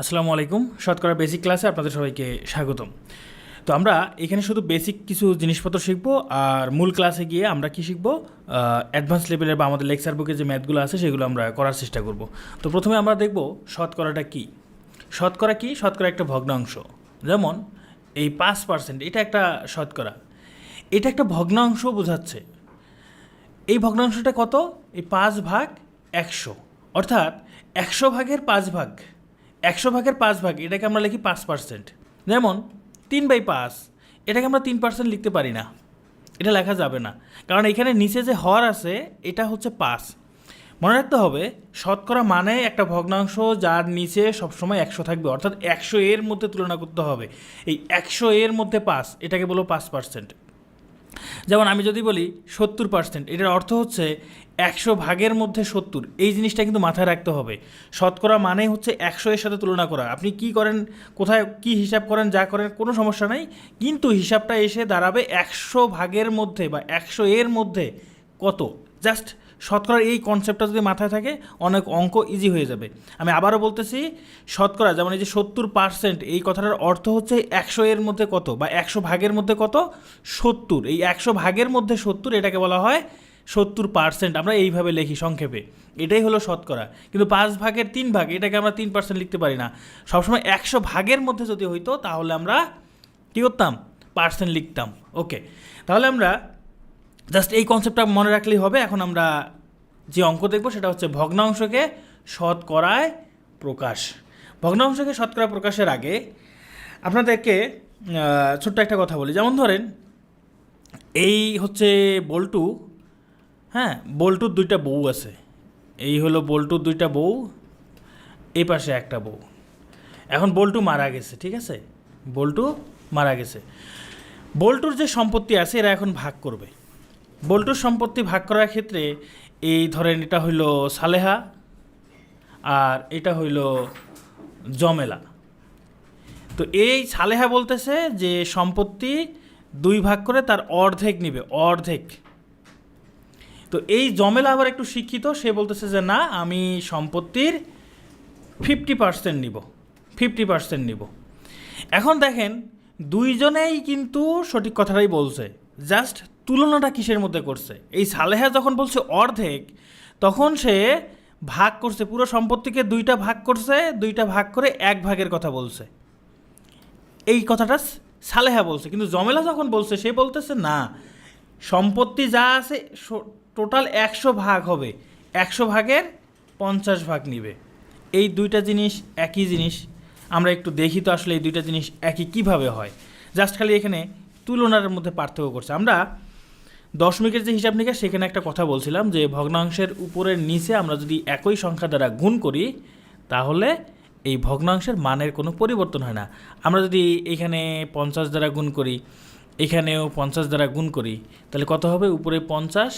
আসসালামু আলাইকুম। শতকরা বেসিক ক্লাসে আপনাদের সবাইকে স্বাগতম। তো আমরা এখানে শুধু বেসিক কিছু জিনিসপত্র শিখব, আর মূল ক্লাসে গিয়ে আমরা কি শিখব, অ্যাডভান্স লেভেলের বা আমাদের লেকচার বুকে যে ম্যাথগুলো আছে সেগুলো আমরা করার চেষ্টা করব। তো প্রথমে আমরা দেখব শতকরাটা কি। শতকরা কি? শতকরা একটা ভগ্নাংশ। যেমন এই 5%, এটা একটা শতকরা, এটা একটা ভগ্নাংশ বোঝাচ্ছে। এই ভগ্নাংশটা কত? এই 5/100, অর্থাৎ 100 ভাগের 5 ভাগ। 100 ভাগের 5 ভাগ এটাকে আমরা লিখি 5%। যেমন 3/5, এটাকে আমরা 3% লিখতে পারি না, এটা লেখা যাবে না, কারণ এখানে নিচে যে হর আছে এটা হচ্ছে 5। মনে রাখতে হবে শতকরা মানে একটা ভগ্নাংশ যার নিচে সবসময় 100 থাকবে, অর্থাৎ 100 এর মধ্যে তুলনা করতে হবে। এই 100 এর মধ্যে 5, এটাকে বলবো 5%। যেমন আমি যদি বলি 70%, এটার অর্থ হচ্ছে 100 ভাগের মধ্যে 70। এই জিনিসটা কিন্তু মাথায় রাখতে হবে। শতকরা মানে হচ্ছে 100 এর সাথে তুলনা করা। আপনি কি করেন, কোথায় কি হিসাব করেন, যা করেন কোনো সমস্যা নাই, কিন্তু হিসাবটা এসে দাঁড়াবে 100 ভাগের মধ্যে বা 100 এর মধ্যে কত। জাস্ট শতকরার এই কনসেপ্টটা যদি মাথায় থাকে অনেক অঙ্ক ইজি হয়ে যাবে। আমি আবারও বলতেছি, শতকরা যেমন এই যে 70%, এই কথাটার অর্থ হচ্ছে 100 এর মধ্যে কত বা 100 ভাগের মধ্যে কত, 70। এই 100 ভাগের মধ্যে 70, এটাকে বলা হয় 70%। আমরা এইভাবে লিখি সংক্ষেপে, এটাই হলো শতকরা। কিন্তু 5 ভাগের 3 ভাগ, এটাকে আমরা 3% লিখতে পারি না। সবসময় 100 ভাগের মধ্যে যদি হইতো তাহলে আমরা কী করতাম, পার্সেন্ট লিখতাম। ওকে, তাহলে আমরা জাস্ট এই কনসেপ্টটা মনে রাখলেই হবে। এখন আমরা যে অঙ্ক দেখব সেটা হচ্ছে ভগ্নাংশকে শতকরায় প্রকাশ। ভগ্নাংশকে শতকরা প্রকাশের আগে আপনাদেরকে ছোট্ট একটা কথা বলি। যেমন ধরেন এই হচ্ছে বল্টু, হ্যাঁ, বল্টুর 2টা বউ আছে। এই হলো বল্টুর 2টা বউ, এই পাশে একটা বউ। এখন বল্টু মারা গেছে, ঠিক আছে, বল্টু মারা গেছে। বল্টুর যে সম্পত্তি আছে এরা এখন ভাগ করবে। বল্টুর সম্পত্তি ভাগ করার ক্ষেত্রে এই ধরেন এটা হইল সালেহা আর এটা হইল জমেলা। তো এই সালেহা বলতেছে যে সম্পত্তি 2 ভাগ করে তার অর্ধেক নিবে, অর্ধেক। তো এই জমেলা আবার একটু শিক্ষিত, সে বলতেছে যে না, আমি সম্পত্তির 50% নিব, 50% নিব। এখন দেখেন দুইজনেই কিন্তু সঠিক কথাটাই বলছে, জাস্ট তুলনাটা কিসের মধ্যে করছে। এই সালেহা যখন বলছে অর্ধেক, তখন সে ভাগ করছে, পুরো সম্পত্তিকে 2টা ভাগ করছে, 2টা ভাগ করে 1 ভাগের কথা বলছে। এই কথাটা সালেহা বলছে। কিন্তু জমেলা যখন বলছে, সে বলতেছে না, সম্পত্তি যা আছে টোটাল 100 ভাগ হবে, 100 ভাগের 50 ভাগ নিবে। এই 2টা জিনিস একই জিনিস। আমরা একটু দেখি তো আসলে এই 2টা জিনিস একই কিভাবে হয়। জাস্ট খালি এখানে তুলনার মধ্যে পার্থক্য করছে। আমরা দশমিকের যে হিসাব নিকাশ, সেখানে একটা কথা বলছিলাম যে ভগ্নাংশের উপরের নিচে আমরা যদি একই সংখ্যা দ্বারা গুণ করি তাহলে এই ভগ্নাংশের মানের কোনো পরিবর্তন হয় না। আমরা যদি এখানে 50 দ্বারা গুণ করি, এখানেও 50 দ্বারা গুণ করি, তাহলে কত হবে? উপরে 50,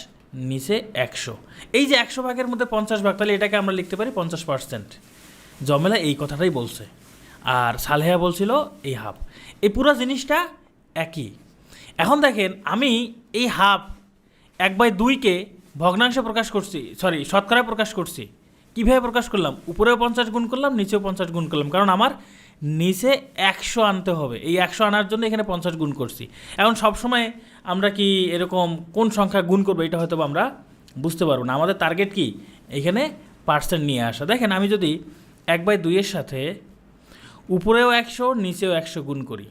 নিচে 100। এই যে 100 ভাগের মধ্যে 50 ভাগ, তাহলে এটাকে আমরা লিখতে পারি 50%। জমেলা এই কথাটাই বলছে, আর সালেহা বলছিল এই হাফ। এই পুরো জিনিসটা একই। এখন দেখেন আমি এই হাফ 1/2কে ভগ্নাংশে প্রকাশ করছি, সরি শতকরায় প্রকাশ করছি। কীভাবে প্রকাশ করলাম? উপরেও 50 গুণ করলাম, নিচেও 50 গুণ করলাম, কারণ আমার নিচে 100 আনতে হবে। এই 100 আনার জন্য এখানে 50 গুণ করছি। এখন সবসময় আমরা কি এরকম কোন সংখ্যা গুণ করবো এটা হয়তো আমরা বুঝতে পারবো না। আমাদের টার্গেট কি? এখানে পার্সেন্ট নিয়ে আসা। দেখেন আমি যদি 1/2 সাথে উপরেও 100, নিচেও 100 গুণ করি,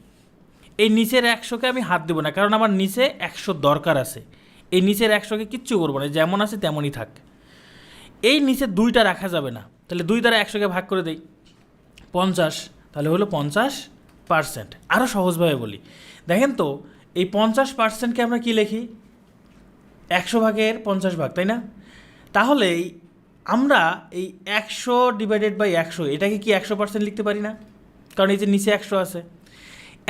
এই নিচের 100কে আমি হাত দেবো না, কারণ আমার নিচে 100 দরকার আছে। এই নিচের 100কে কিচ্ছু করবো না, যেমন আছে তেমনই থাক। এই নিচে 2টা রাখা যাবে না, তাহলে 2 দ্বারা 100কে ভাগ করে দেই, 50, তাহলে হলো 50%। আরও সহজভাবে বলি, দেখেন তো এই 50%কে আমরা কি লিখি? 100 ভাগের 50 ভাগ, তাই না? তাহলে আমরা এই 100/100 এটাকে কি 100% লিখতে পারি না? কারণ এই যে নিচে 100 আছে।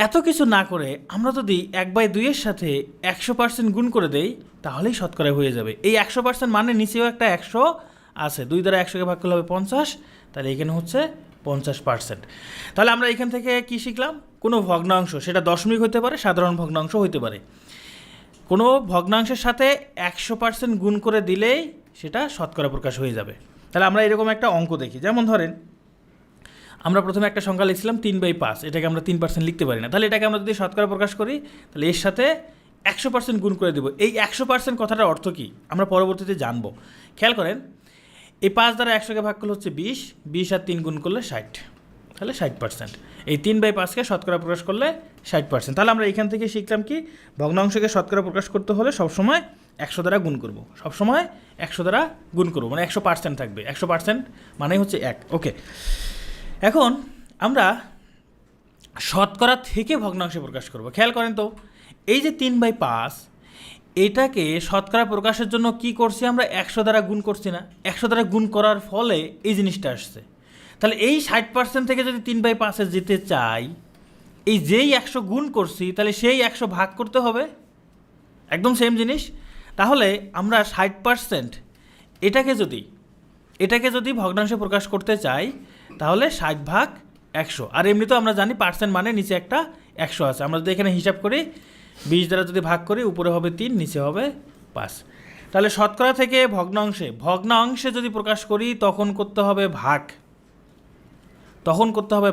এত কিছু না করে আমরা যদি 1/2 সাথে 100% গুণ করে দেই তাহলেই শতকরা হয়ে যাবে। এই 100% মানে নিচেও একটা 100 আছে, 2 দ্বারা 100কে ভাগ করলে হবে 50, তাহলে এখানে হচ্ছে 50%। তাহলে আমরা এখান থেকে কি শিখলাম? কোনো ভগ্নাংশ, সেটা দশমিক হতে পারে, সাধারণ ভগ্নাংশ হতে পারে, কোনো ভগ্নাংশের সাথে 100% গুণ করে দিলেই সেটা শতকরা প্রকাশ হয়ে যাবে। তাহলে আমরা এরকম একটা অঙ্ক দেখি। যেমন ধরেন আমরা প্রথমে একটা সংখ্যা লিখছিলাম 3/5, এটাকে আমরা 3% লিখতে পারি না, তাহলে এটাকে আমরা যদি শতকরা প্রকাশ করি তাহলে এর সাথে 100% গুণ করে দেবো। এই 100% কথাটার অর্থ কী আমরা পরবর্তীতে জানবো। খেয়াল করেন, এই 5 দ্বারা 100কে ভাগ করলে হচ্ছে 20, 20 আর 3 গুণ করলে 60, তাহলে 60%। এই 3/5কে শতকরা প্রকাশ করলে 60%। তাহলে আমরা এখান থেকে শিখলাম কি, ভগ্নাংশকে শতকরা প্রকাশ করতে হলে সবসময় 100 দ্বারা গুণ করব, সবসময় 100 দ্বারা গুণ করব, মানে 100% থাকবে। 100% মানে হচ্ছে 1। ওকে, এখন আমরা শতকরা থেকে ভগ্নাংশে প্রকাশ করব। খেয়াল করেন তো, এই যে 3/5 এটাকে শতকরা প্রকাশের জন্য কি করছি আমরা, 100 দ্বারা গুণ করছি না? 100 দ্বারা গুণ করার ফলে এই জিনিসটা আসছে। তাহলে এই 60% থেকে যদি 3/5 যেতে চাই, এই যেই 100 গুণ করছি তাহলে সেই 100 ভাগ করতে হবে, একদম সেম জিনিস। তাহলে আমরা 60% এটাকে যদি ভগ্নাংশে প্রকাশ করতে চাই তাহলে 60/100। আর এমনিতেও আমরা জানি পার্সেন্ট মানে নিচে একটা 100 আছে। আমরা যদি এখানে হিসাব করি, 20 দ্বারা যদি ভাগ করি, উপরে হবে 3, নিচে হবে 5। তাহলে শতকরা থেকে ভগ্নাংশে যদি প্রকাশ করি তখন করতে হবে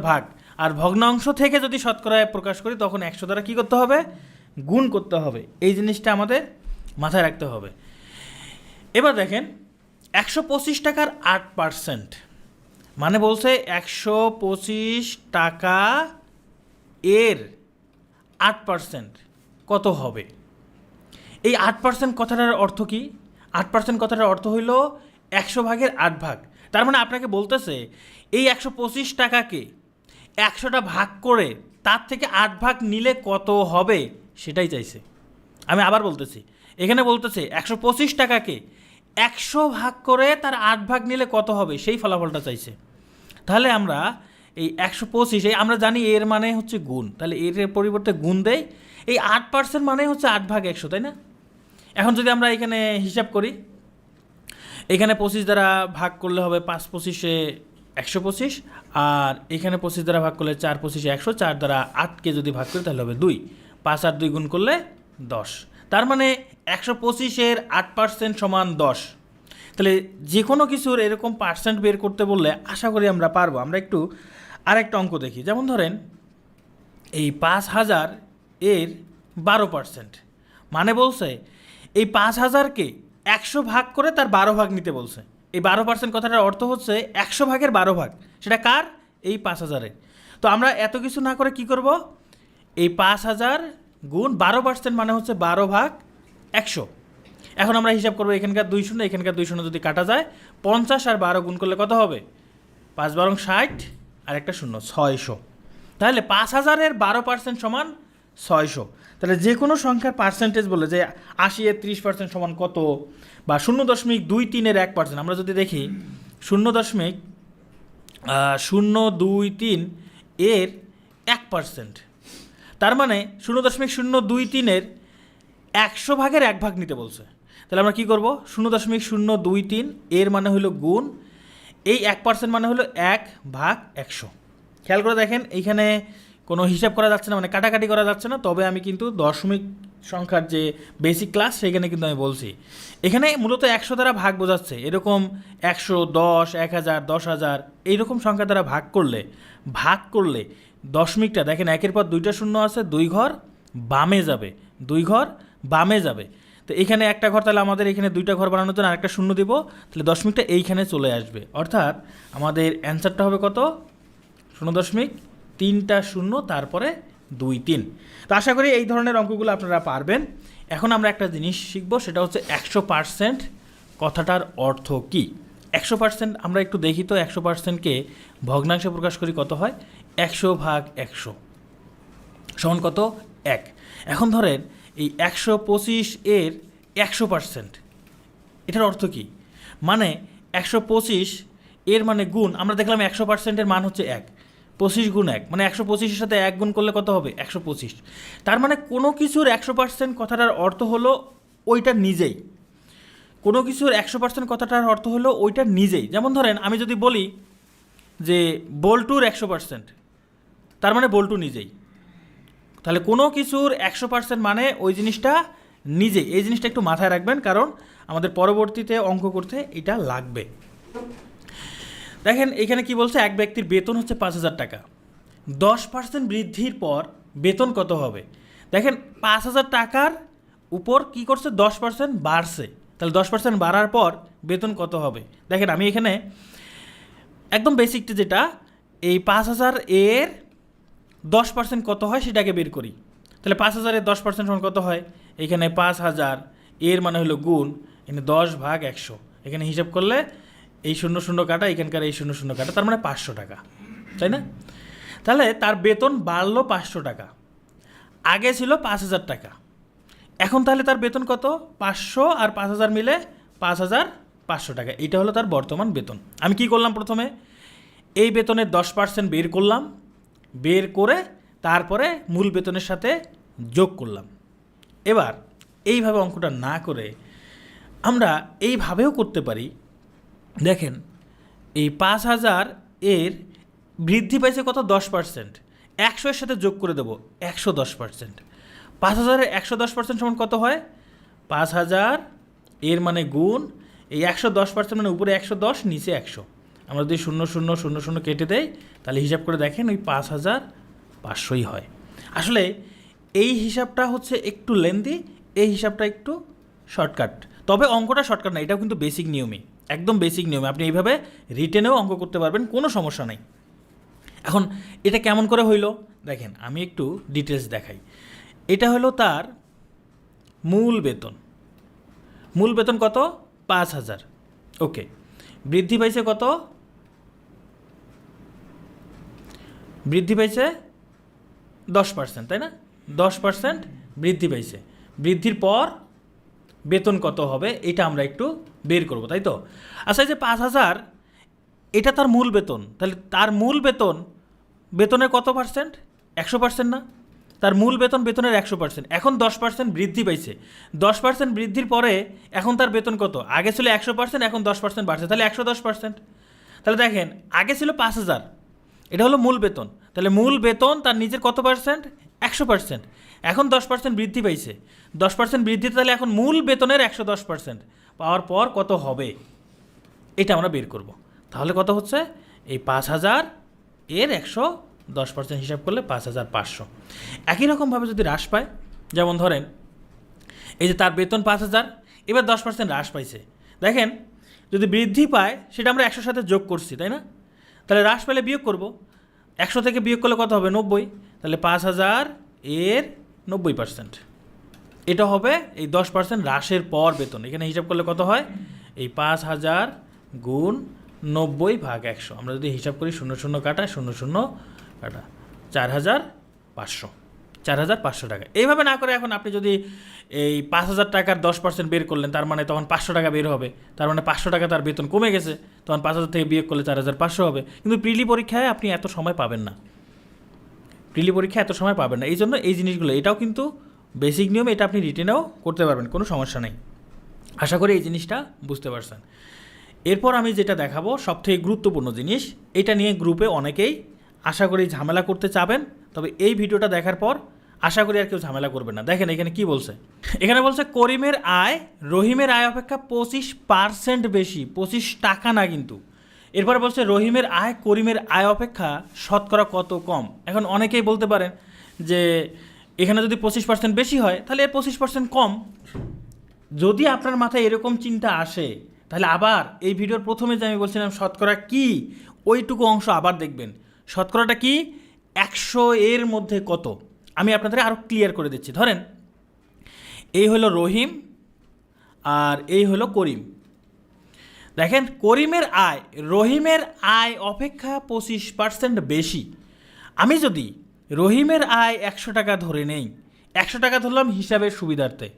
ভাগ, আর ভগ্নাংশ থেকে যদি শতকরায় প্রকাশ করি তখন 100 দ্বারা কী করতে হবে, গুণ করতে হবে। এই জিনিসটা আমাদের মাথায় রাখতে হবে। এবার দেখেন, 125 টাকার 8%, মানে বলছে 125 টাকা এর 8% কত হবে। এই 8% কথাটার অর্থ কি? 8% কথাটার অর্থ হইল 100 ভাগের 8 ভাগ। তার মানে আপনাকে বলতেছে এই 125 টাকাকে 100টা ভাগ করে তার থেকে 8 ভাগ নিলে কত হবে সেটাই চাইছে। আমি আবার বলতেছি, এখানে বলতেছে 125 টাকাকে 100 ভাগ করে তার 8 ভাগ নিলে কত হবে সেই ফলাফলটা চাইছে। তাহলে আমরা এই 125, এই আমরা জানি এর মানে হচ্ছে গুণ, তাহলে এর পরিবর্তে গুণ দেই। এই 8% মানে হচ্ছে 8/100, তাই না? এখন যদি আমরা এখানে হিসাব করি, এখানে 25 দ্বারা ভাগ করলে হবে 5×25 125, আর এখানে 25 দ্বারা ভাগ করলে 4×25 100, 4 দ্বারা 8কে যদি ভাগ করি তাহলে হবে 2, 5 আর 2 গুণ করলে 10। তার মানে 125-এর 8% সমান 10। তাহলে যে কোনো কিছুর এরকম পার্সেন্ট বের করতে বললে আশা করি আমরা পারবো। আমরা একটু আরেকটা অঙ্ক দেখি। যেমন ধরেন, এই 5000 এর 12%, মানে বলছে এই 5000কে 100 ভাগ করে তার 12 ভাগ নিতে বলছে। এই 12% কথাটার অর্থ হচ্ছে 100 ভাগের 12 ভাগ। সেটা কার? এই 5000-এর। তো আমরা এত কিছু না করে কি করব, এই 5000 গুণ 12% মানে হচ্ছে 12/100। এখন আমরা হিসাব করবো, এখানকার 2 শূন্য, এখানকার 2 শূন্য যদি কাটা যায়, 50 আর 12 গুণ করলে কত হবে? 5×12 60, আর একটা শূন্য, 600। তাহলে 5000-এর 12% সমান 600। তাহলে যে কোনো সংখ্যার পার্সেন্টেজ বলে যে 80-এর 30% সমান কত, বা 0.23-এর 1%, আমরা যদি দেখি 0.023 এর 1%, তার মানে 0.023-এর 100 ভাগের 1 ভাগ নিতে বলছে। তাহলে আমরা কী করবো, 0.023 এর মানে হলো গুণ, এই 1% মানে হলো 1/100। খেয়াল করে দেখেন, এইখানে কোনো হিসাব করা যাচ্ছে না, মানে কাটাকাটি করা যাচ্ছে না। তবে আমি কিন্তু দশমিক সংখ্যার যে বেসিক ক্লাস সেখানে কিন্তু আমি বলছি, এখানে মূলত 100 দ্বারা ভাগ বোঝাচ্ছে। এরকম 100, 10, 1000, 10,000 এইরকম সংখ্যা দ্বারা ভাগ করলে দশমিকটা দেখেন, 1-এর পর 2টা শূন্য আছে, 2 ঘর বামে যাবে। তো এখানে একটা ঘর, তাহলে আমাদের এখানে 2টা ঘর বানানোর জন্য আরেকটা শূন্য দিব, তাহলে দশমিকটা এইখানে চলে আসবে। অর্থাৎ আমাদের অ্যান্সারটা হবে কত, 0.3টা শূন্য, তারপরে 2, 3। তো আশা করি এই ধরনের অঙ্কগুলো আপনারা পারবেন। এখন আমরা একটা জিনিস শিখবো, সেটা হচ্ছে 100% কথাটার অর্থ কী। 100% আমরা একটু দেখি তো, 100%কে ভগ্নাংশে প্রকাশ করি কত হয়, 100/100 সমান কত, 1। এখন ধরেন এই 125 এর 100%, এটার অর্থ কী, মানে 125 এর মানে গুণ, আমরা দেখলাম 100%-এর মান হচ্ছে 1, 25 গুণ 1, মানে 125-এর সাথে 1 গুণ করলে কত হবে, 125। তার মানে কোনো কিছুর 100% কথাটার অর্থ হলো ওইটা নিজেই, কোনো কিছুর 100% কথাটার অর্থ হলো ওইটা নিজেই। যেমন ধরেন আমি যদি বলি যে বল্টুর 100%, তার মানে বল্টু নিজেই। তাহলে কোনো কিছুর 100% মানে ওই জিনিসটা নিজেই। এই জিনিসটা একটু মাথায় রাখবেন, কারণ আমাদের পরবর্তীতে অঙ্ক করতে এটা লাগবে। দেখেন এখানে কি বলছে, এক ব্যক্তির বেতন হচ্ছে 5,000 টাকা, 10% বৃদ্ধির পর বেতন কত হবে। দেখেন 5,000 টাকার উপর কি করছে, 10% বাড়ছে, তাহলে 10% বাড়ার পর বেতন কত হবে। দেখেন আমি এখানে একদম বেসিকটা যেটা, এই 5,000 এর 10% কত হয় সেটাকে বের করি। তাহলে 5,000 এর 10% সমান কত হয়, এখানে 5,000 এর মানে হলো গুণ, এখানে 10/100, এখানে হিসাব করলে এই 0 কাটা, এখানকার এই 0 কাটা, তার মানে 500 টাকা, তাই না। তাহলে তার বেতন বাড়লো 500 টাকা, আগে ছিল 5,000 টাকা, এখন তাহলে তার বেতন কত, 500 আর 5,000 মিলে 5,500 টাকা, এটা হলো তার বর্তমান বেতন। আমি কি করলাম, প্রথমে এই বেতনের 10% বের করলাম, বের করে তারপরে মূল বেতনের সাথে যোগ করলাম। এবার এইভাবে অঙ্কটা না করে আমরা এইভাবেও করতে পারি। দেখেন এই 5,000 এর বৃদ্ধি পাইছে কত, 10%, 100 এর সাথে যোগ করে দেবো 110%। 5,000 এর 110% সমান কত হয়, 5,000 এর মানে গুণ এই 110% মানে উপরে 110 নিচে 100, আমরা যদি 0,0,0,0 কেটে দেই তাহলে হিসাব করে দেখেন ওই 5,500ই হয়। আসলে এই হিসাবটা হচ্ছে একটু লেন্দি, এই হিসাবটা একটু শর্টকাট, তবে অঙ্কটা শর্টকাট না, এটাও কিন্তু বেসিক নিয়মই, একদম বেসিক নিয়মে আপনি এইভাবে রিটেনেও অঙ্ক করতে পারবেন, কোনো সমস্যা নেই। এখন এটা কেমন করে হইল, দেখেন আমি একটু ডিটেলস দেখাই। এটা হলো তার মূল বেতন, মূল বেতন কত, 5,000, ওকে। বৃদ্ধি পাইছে কত, বৃদ্ধি পাইছে 10%, তাই না, 10% বৃদ্ধি পাইছে, বৃদ্ধির পর বেতন কত হবে এটা আমরা একটু বের করব, তাই তো। আচ্ছা এই যে 5,000 এটা তার মূল বেতন, তাহলে তার মূল বেতন, বেতনের কত পার্সেন্ট, 100% না, তার মূল বেতন বেতনের 100%, এখন 10% বৃদ্ধি পাইছে, 10% বৃদ্ধির পরে এখন তার বেতন কত, আগে ছিল 100%, এখন 10% বাড়ছে, তাহলে 110%। তাহলে দেখেন আগে ছিল 5,000, এটা হলো মূল বেতন, তাহলে মূল বেতন তার নিজের কত পার্সেন্ট, 100%, এখন 10% বৃদ্ধি পাইছে, 10% বৃদ্ধি, তাহলে এখন মূল বেতনের 110% পাওয়ার পর কত হবে এটা আমরা বের করব। তাহলে কত হচ্ছে, এই 5,000 এর 110% হিসাব করলে 5,500। একই রকমভাবে যদি হ্রাস পায়, যেমন ধরেন এই যে তার বেতন 5,000, এবার 10% হ্রাস পাইছে, দেখেন যদি বৃদ্ধি পায় সেটা আমরা 100 সাথে যোগ করছি, তাই না, তাহলে হ্রাস পেলে বিয়োগ করব, 100 থেকে বিয়োগ করলে কত হবে, 90, তাহলে 5,000 এর 90%, এটা হবে এই 10% হ্রাসের পর বেতন। এখানে হিসাব করলে কত হয়, এই 5,000 গুণ 90/100, আমরা যদি হিসাব করি 0 কাটা 0 কাটা 4,500, 4,500 টাকা। এইভাবে না করে এখন আপনি যদি এই 5,000 টাকার 10% বের করলেন, তার মানে তখন 500 টাকা বের হবে, তার মানে 500 টাকা তার বেতন কমে গেছে, তখন 5,000 থেকে বিয়োগ করলে 4,500 হবে। কিন্তু প্রিলি পরীক্ষায় আপনি এত সময় পাবেন না, প্রিলি পরীক্ষায় এত সময় পাবেন না, এই জন্য এই জিনিসগুলো, এটাও কিন্তু বেসিক নিয়ম, এটা আপনি রিটেনেও করতে পারবেন, কোনো সমস্যা নেই। আশা করি এই জিনিসটা বুঝতে পারছেন। এরপর আমি যেটা দেখাবো সবথেকে গুরুত্বপূর্ণ জিনিস, এটা নিয়ে গ্রুপে অনেকেই আশা করি ঝামেলা করতে চাবেন, তবে এই ভিডিওটা দেখার পর আশা করি আর কেউ ঝামেলা করবে না। দেখেন এখানে কি বলছে, এখানে বলছে করিমের আয় রহিমের আয় অপেক্ষা 25% বেশি, 25 টাকা না কিন্তু। এরপরে বলছে রহিমের আয় করিমের আয় অপেক্ষা শতকরা কত কম। এখন অনেকেই বলতে পারেন যে এখানে যদি 25% বেশি হয় তাহলে এর 25% কম। যদি আপনার মাথায় এরকম চিন্তা আসে তাহলে আবার এই ভিডিওর প্রথমে যে আমি বলছিলাম শতকরা কি, ওইটুকু অংশ আবার দেখবেন। শতকরাটা কি, 100 এর মধ্যে কত, আমি আপনাদের আরও ক্লিয়ার করে দিচ্ছি। ধরেন এই হলো রহিম আর এই হলো করিম। দেখেন করিমের আয় রহিমের আয় অপেক্ষা 25% বেশি। আমি যদি রহিমের আয় 100 টাকা ধরে নেই, 100 টাকা ধরলাম হিসাবের সুবিধার্থে,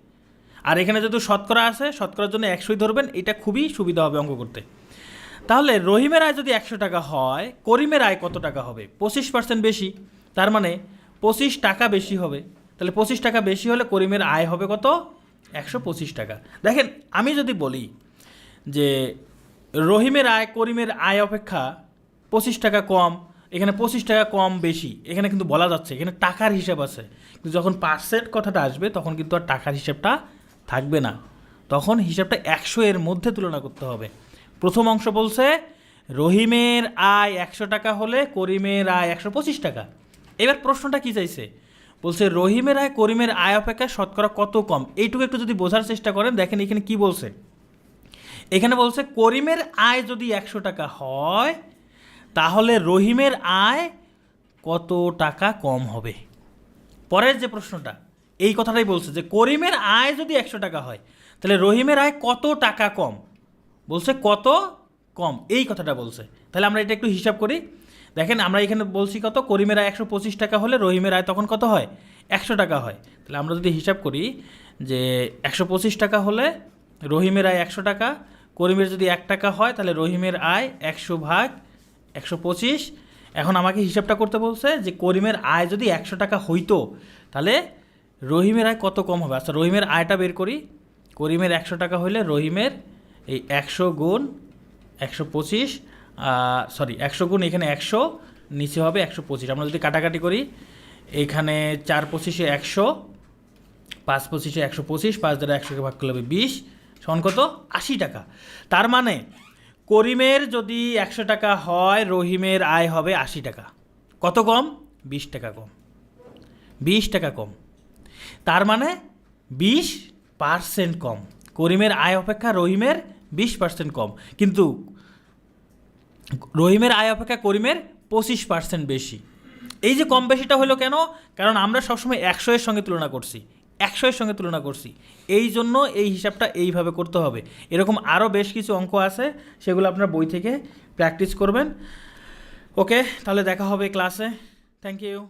আর এখানে যদি শতকরা আছে শতকরার জন্য 100ই ধরবেন, এটা খুবই সুবিধা হবে অঙ্ক করতে। তাহলে রহিমের আয় যদি 100 টাকা হয়, করিমের আয় কত টাকা হবে, 25% বেশি, তার মানে 25 টাকা বেশি হবে। তাহলে 25 টাকা বেশি হলে করিমের আয় হবে কত, 125 টাকা। দেখেন আমি যদি বলি যে রহিমের আয় করিমের আয় অপেক্ষা 25 টাকা কম, এখানে 25 টাকা কম বেশি, এখানে কিন্তু বলা যাচ্ছে, এখানে টাকার হিসাব আছে, কিন্তু যখন পার্সেন্ট কথাটা আসবে তখন কিন্তু আর টাকার হিসাবটা থাকবে না, তখন হিসাবটা 100 এর মধ্যে তুলনা করতে হবে। প্রথম অংশ বলছে রহিমের আয় 100 টাকা হলে করিমের আয় 125 টাকা। এবার প্রশ্নটা কি চাইছে, বলছে রহিমের আয় করিমের আয় অপেক্ষা শতকরা কত কম। এইটুকু একটু যদি বোঝার চেষ্টা করেন, দেখেন এখানে কি বলছে। এখানে বলছে করিমের আয় যদি 100 টাকা হয় তাহলে রহিমের আয় কত টাকা কম হবে। পরের যে প্রশ্নটা এই কথাটাই বলছে যে করিমের আয় যদি 100 টাকা হয় তাহলে রহিমের আয় কত টাকা কম, বলছে কত কম, এই কথাটা বলছে। তাহলে আমরা এটা একটু হিসাব করি। দেখেন আমরা এখানে বলছি কত, করিমের আয় 125 টাকা হলে রহিমের আয় তখন কত হয়, 100 টাকা হয়। তাহলে আমরা যদি হিসাব করি যে 125 টাকা হলে রহিমের আয় 100 টাকা, করিমের যদি 1 টাকা হয় তাহলে রহিমের আয় 100 ভাগ 125। এখন আমাকে হিসাবটা করতে বলছে যে করিমের আয় যদি 100 টাকা হইতো তাহলে রহিমের আয় কত কম হবে। আচ্ছা রহিমের আয়টা বের করি। করিমের 100 টাকা হইলে রহিমের এই 100 গুণ 125, সরি 100 গুণ এখানে 100, নিচে হবে 125। আমরা যদি কাটাকাটি করি, এখানে 4 25-এ 100, 5 25-এ 125, 5 দ্বারা 100কে ভাগ করলে হবে 20, সমান কত, 80 টাকা। তার মানে করিমের যদি 100 টাকা হয় রহিমের আয় হবে 80 টাকা। কত কম, 20 টাকা কম, 20 টাকা কম। তার মানে 20% কম। করিমের আয় অপেক্ষা রহিমের 20% কম, কিন্তু রহিমের আয় অপেক্ষা করিমের 25% বেশি। এই যে কম বেশিটা হলো কেন, কারণ আমরা সবসময় 100-এর সঙ্গে তুলনা করছি, 100-এর সঙ্গে তুলনা করছি, এই জন্য এই হিসাবটা এইভাবে করতে হবে। এরকম আরও বেশ কিছু অঙ্ক আছে, সেগুলো আপনার বই থেকে প্র্যাকটিস করবেন। ওকে, তাহলে দেখা হবে ক্লাসে। Thank you.